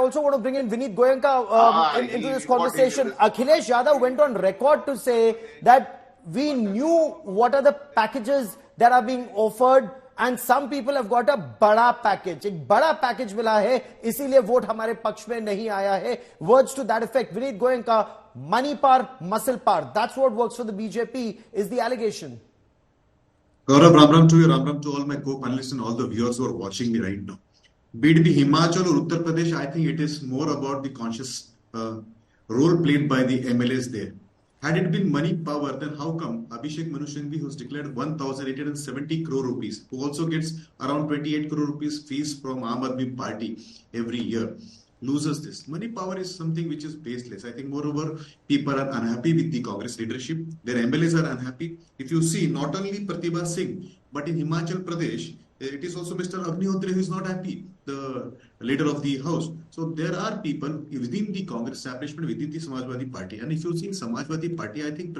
also want to bring in Vineet Goenka into this conversation. Akhilesh Yadav went on record to say that we knew what are the packages that are being offered, and some people have got a bada package. एक बड़ा package मिला है, इसीलिए vote हमारे पक्ष में नहीं आया है. Words to that effect. Vineet Goenka, money power, muscle power. That's what works for the BJP, is the allegation. Gaurav, Ram to you, Ram to all my co-panelists and all the viewers who are watching me right now. Be it the Himachal or Uttar Pradesh, I think it is more about the conscious role played by the MLAs there. Had it been money power, then how come Abhishek Manushreendri, who's declared 1,870 crore rupees, who also gets around 28 crore rupees fees from Aam Aadmi Party every year, loses this? Money power is something which is baseless. I think moreover, people are unhappy with the Congress leadership. Their MLAs are unhappy. If you see, not only Pratibha Singh, but in Himachal Pradesh, it is also Mr. Agnihotri who is not happy, the leader of the house. So there are people within the Congress establishment, within the Samajwadi Party. And if you see Samajwadi Party, I think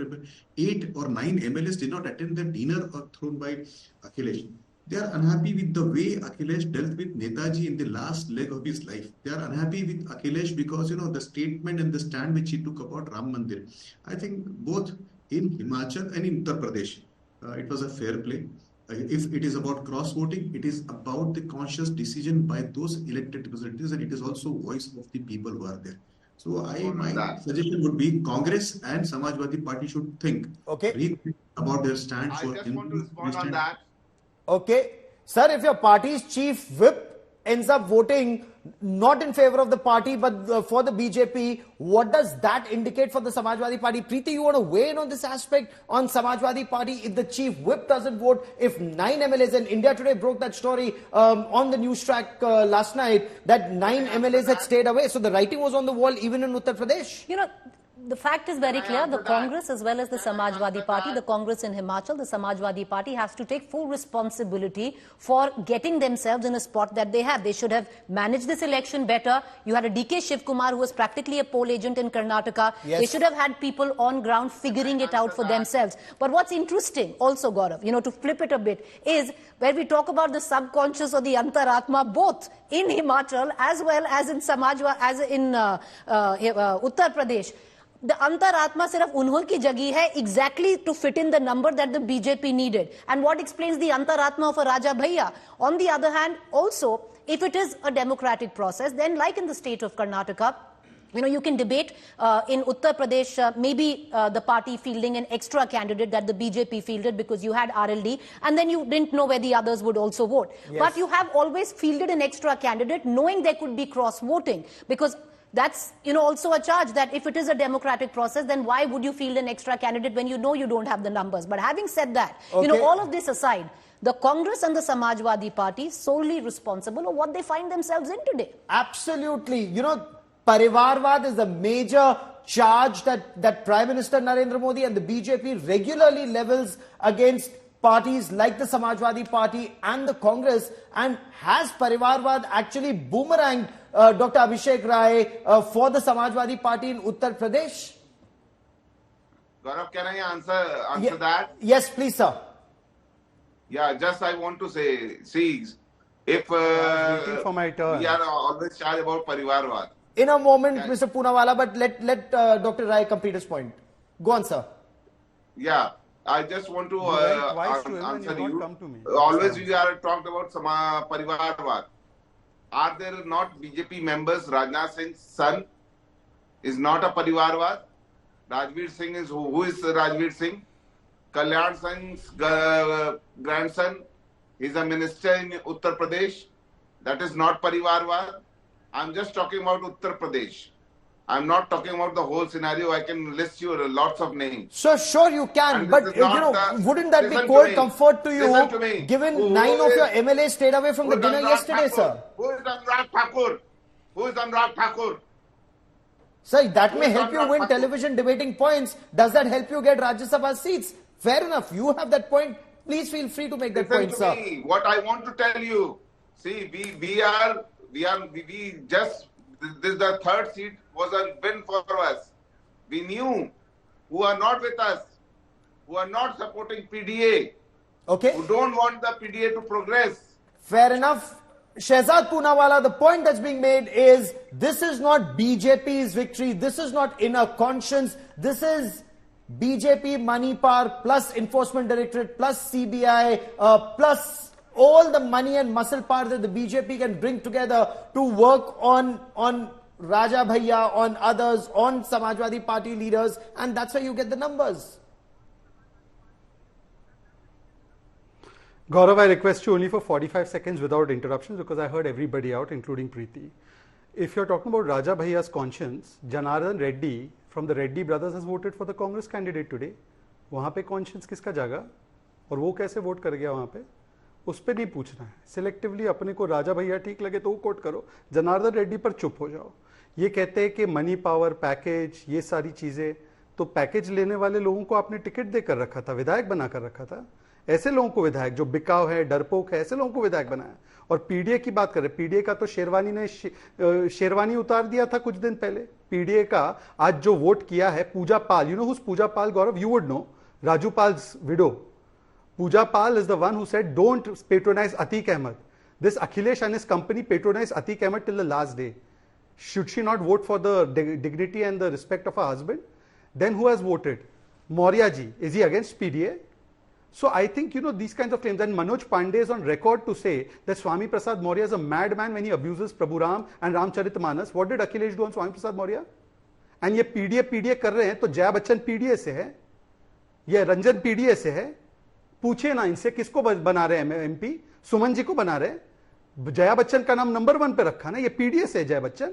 8 or 9 MLAs did not attend the dinner thrown by Akhilesh. They are unhappy with the way Akhilesh dealt with Netaji in the last leg of his life. They are unhappy with Akhilesh because, the statement and the stand which he took about Ram Mandir. I think both in Himachal and in Uttar Pradesh, it was a fair play. If it is about cross-voting, it is about the conscious decision by those elected representatives, and it is also voice of the people who are there. So my suggestion would be Congress and Samajwadi Party should think about their stand. I just want to respond on that. Okay. Sir, if your party's chief whip ends up voting not in favor of the party but for the BJP, what does that indicate for the Samajwadi Party? Preeti, you want to weigh in on this aspect on Samajwadi Party? If the chief whip doesn't vote, if 9 MLAs, and India Today broke that story on the news track last night, that 9 MLAs had stayed away. So the writing was on the wall even in Uttar Pradesh. The fact is very clear. The Congress as well as the Samajwadi Party, the Congress in Himachal, the Samajwadi Party has to take full responsibility for getting themselves in a spot that they have. They should have managed this election better. You had a DK Shiv Kumar who was practically a poll agent in Karnataka. Yes. They should have had people on ground figuring it out for themselves. But what's interesting also, Gaurav, to flip it a bit, is where we talk about the subconscious or the Antaratma, both in Himachal as well as in as in Uttar Pradesh. The Antaratma sirf unhon ki jagi hai exactly to fit in the number that the BJP needed. And what explains the Antaratma of a Raja Bhaiya? On the other hand, also, if it is a democratic process, then like in the state of Karnataka, you can debate in Uttar Pradesh, maybe the party fielding an extra candidate that the BJP fielded because you had RLD, and then you didn't know where the others would also vote. Yes. But you have always fielded an extra candidate knowing there could be cross-voting, because that's, also a charge that if it is a democratic process, then why would you field an extra candidate when you know you don't have the numbers? But having said that, all of this aside, the Congress and the Samajwadi Party solely responsible for what they find themselves in today. Absolutely. Parivarvad is the major charge that Prime Minister Narendra Modi and the BJP regularly levels against parties like the Samajwadi Party and the Congress. And has Parivarvad actually boomeranged Dr. Abhishek Rai for the Samajwadi Party in Uttar Pradesh? Gaurav, can I answer that? Yes, please, sir. Yeah, just I want to say, see, if waiting for my turn. We are always charged about Parivarvad. In a moment, Mr. Poonawala, but let Dr. Rai complete his point. Go on, sir. Yeah, I just want to answer you. Come to me. Always we are talked about Parivarvad. Are there not BJP members? Rajnath Singh's son is not a Parivarvad. Rajveer Singh is who is Rajveer Singh? Kalyan Singh's grandson is a minister in Uttar Pradesh. That is not Parivarvad. I'm just talking about Uttar Pradesh. I'm not talking about the whole scenario. I can list you lots of names. So sure you can, but wouldn't that be cold comfort to you, given 9 of your MLAs stayed away from the dinner yesterday, sir? Who is Anurag Thakur? Who is Anurag Thakur? Sir, that may help you win television debating points. Does that help you get Rajya Sabha seats? Fair enough. You have that point. Please feel free to make that point, sir. What I want to tell you, see, we just, this is the third seat was a win for us. We knew who are not with us, who are not supporting PDA, who don't want the PDA to progress. Fair enough. Shehzad Poonawalla, the point that's being made is this is not BJP's victory. This is not inner conscience. This is BJP money power plus Enforcement Directorate plus CBI plus all the money and muscle power that the BJP can bring together to work on Raja Bhaiya, on others, on Samajwadi Party leaders, and that's why you get the numbers. Gaurav, I request you only for 45 seconds without interruptions because I heard everybody out, including Preeti. If you're talking about Raja Bhaiya's conscience, Janardhan Reddy from the Reddy brothers has voted for the Congress candidate today. वहाँ पे conscience किसका जागा और वो कैसे vote कर गया वहाँ पे, उस पे नहीं पूछना है. Selectively अपने को राजा भैया ठीक लगे तो वो कोट करो, जनार्दन रेड्डी पर चुप हो जाओ. ये कहते हैं कि मनी पावर पैकेज, ये सारी चीजें, तो पैकेज लेने वाले लोगों को आपने टिकट देकर रखा था, विधायक बनाकर रखा था. ऐसे लोगों को विधायक, जो बिकाव है, डरपोक है, ऐसे लोगों को विधायक बनाया. और पीडीए की बात करें, पीडीए का तो शेरवानी ने शेरवानी उतार दिया था कुछ दिन पहले. पीडीए का आज जो वोट किया है Pooja Pal, you know whose Pooja Pal, Gaurav, you would know, Raju Pal's widow. Pooja Pal is the one who said don't patronize Atiq Ahmed. This Akhilesh and his company patronized Atiq Ahmed till the last day. Should she not vote for the dignity and the respect of her husband? Then who has voted? Maurya ji. Is he against PDA? So I think, you know, these kinds of claims. And Manoj Pandey is on record to say that Swami Prasad Maurya is a madman when he abuses Prabhu Ram and Ramcharitmanas. What did Akhilesh do on Swami Prasad Maurya? And ये PDA कर रहे हैं तो Jaya Bachchan PDA से है, ये Ranjan PDA से है. पूछे ना इनसे किसको बना रहे हैं एमपी, सुमन जी को बना रहे हैं. जया बच्चन का नाम नंबर 1 पे रखा ना, ये पीडीए से है जया बच्चन,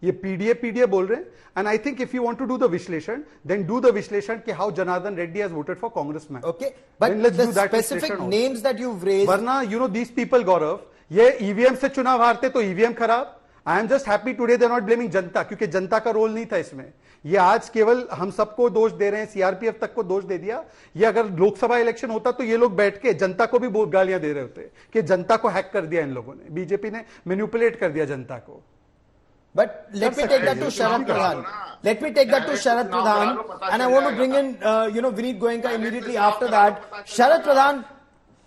ये पीडीए बोल रहे हैं. And I think if you want to do the विश्लेषण, देन डू द विश्लेषण कि how Janardhan Reddy has voted for Congress man. Okay, but the specific names that you raised, वरना you know these people, Gaurav, ये ईवीएम से चुनाव हारते तो ईवीएम खराब. I am just happy today they are not blaming जनता, क्योंकि जनता का रोल नहीं था इसमें. ये आज केवल हम सबको दोष दे रहे हैं, सीआरपीएफ तक को दोष दे दिया. ये अगर लोकसभा इलेक्शन होता तो ये लोग बैठ के जनता को भी गालियां दे रहे होते कि जनता को हैक कर दिया इन लोगों ने, बीजेपी ने मैनिपुलेट कर दिया जनता को. But let me take that to Sharad Pradhan. Let me take that to Sharad Pradhan, and I want to bring in, Vineet Goenka immediately after that. Sharad Pradhan,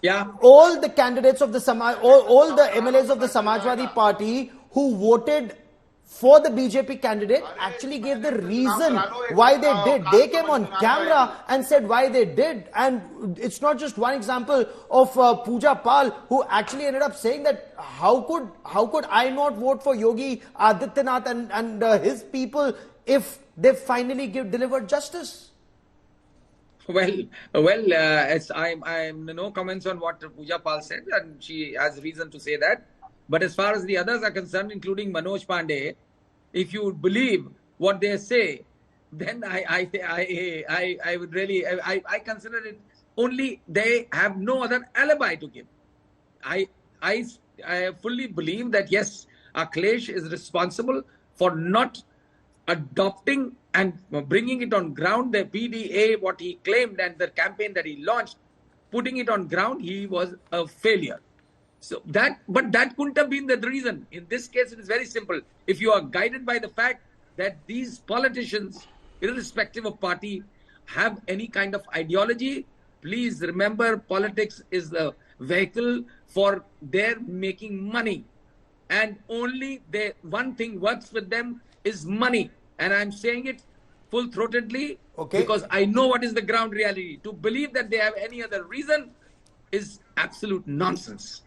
yeah, all the candidates of the all the MLAs of the Samajwadi Party who voted for the BJP candidate actually gave the reason why they did. They came on camera and said why they did. And it's not just one example of Pooja Pal, who actually ended up saying that how could I not vote for Yogi Adityanath and his people if they finally delivered justice? I'm no comments on what Pooja Pal said, and she has reason to say that. But as far as the others are concerned, including Manoj Pandey, if you believe what they say, then I would really, I consider it only they have no other alibi to give. I fully believe that yes, Akhilesh is responsible for not adopting and bringing it on ground, the PDA, what he claimed, and the campaign that he launched, putting it on ground, he was a failure. So but that couldn't have been the reason. In this case, it is very simple. If you are guided by the fact that these politicians, irrespective of party, have any kind of ideology, please remember politics is the vehicle for their making money. And only one thing works with them is money. And I'm saying it full-throatedly because I know what is the ground reality. To believe that they have any other reason is absolute nonsense.